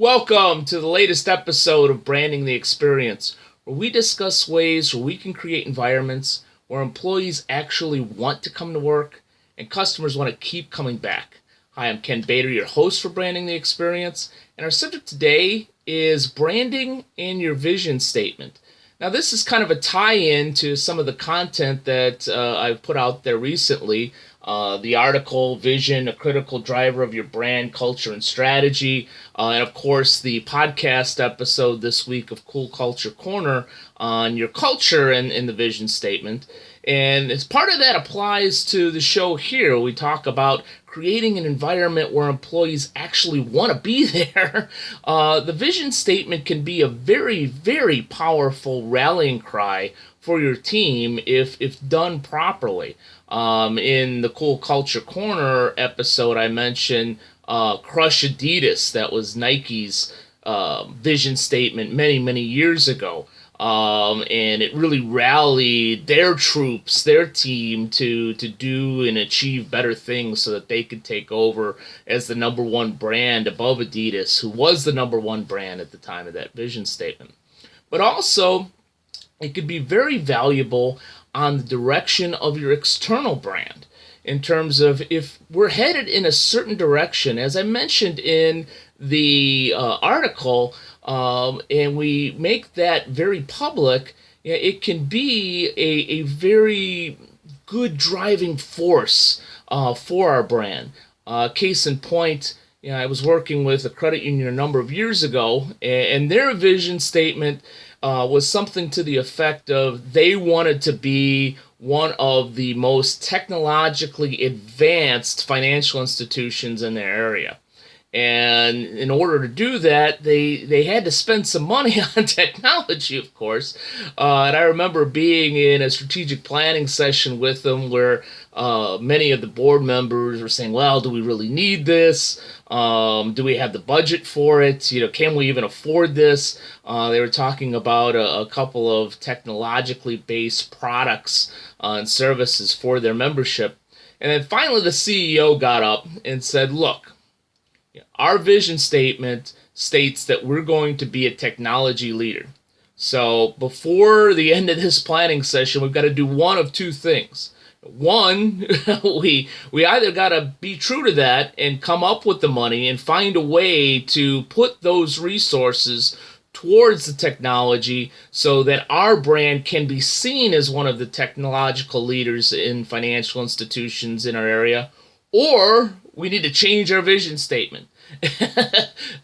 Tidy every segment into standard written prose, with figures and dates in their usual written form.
Welcome to the latest episode of Branding the Experience, where we discuss ways where we can create environments where employees actually want to come to work and customers want to keep coming back. Hi, I'm Ken Bader, your host for Branding the Experience, and our subject today is branding and your vision statement. Now, this is kind of a tie-in to some of the content that I've put out there recently. The article, Vision, a Critical Driver of Your Brand, Culture, and Strategy. And of course, the podcast episode this week of Cool Culture Corner on your culture and the vision statement. And as part of that applies to the show here. We talk about creating an environment where employees actually want to be there. The vision statement can be a very, very powerful rallying cry for your team if done properly. In the Cool Culture Corner episode, I mentioned Crush Adidas. That was Nike's vision statement many, many years ago. And it really rallied their troops, their team, to do and achieve better things so that they could take over as the number one brand above Adidas, who was the number one brand at the time of that vision statement. But also, it could be very valuable on the direction of your external brand, in terms of if we're headed in a certain direction, as I mentioned in the article, and we make that very public, it can be a very good driving force for our brand. Case in point, I was working with a credit union a number of years ago, and their vision statement was something to the effect of they wanted to be one of the most technologically advanced financial institutions in their area. And in order to do that, they had to spend some money on technology, of course. And I remember being in a strategic planning session with them where many of the board members were saying, well, do we really need this? Do we have the budget for it? Can we even afford this? They were talking about a couple of technologically based products and services for their membership. And then finally the CEO got up and said, look, our vision statement states that we're going to be a technology leader. So before the end of this planning session, we've got to do one of two things. One, we either got to be true to that and come up with the money and find a way to put those resources towards the technology so that our brand can be seen as one of the technological leaders in financial institutions in our area, or we need to change our vision statement.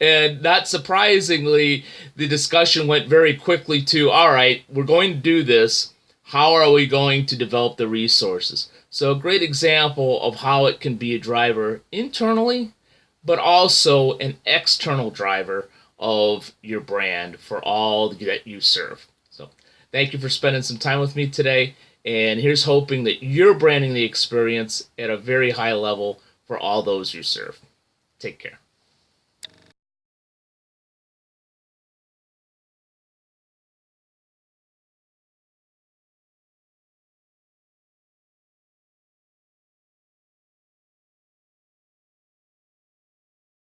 And not surprisingly, the discussion went very quickly to, all right, we're going to do this. How are we going to develop the resources? So a great example of how it can be a driver internally, but also an external driver of your brand for all that you serve. So thank you for spending some time with me today. And here's hoping that you're branding the experience at a very high level for all those you serve. Take care.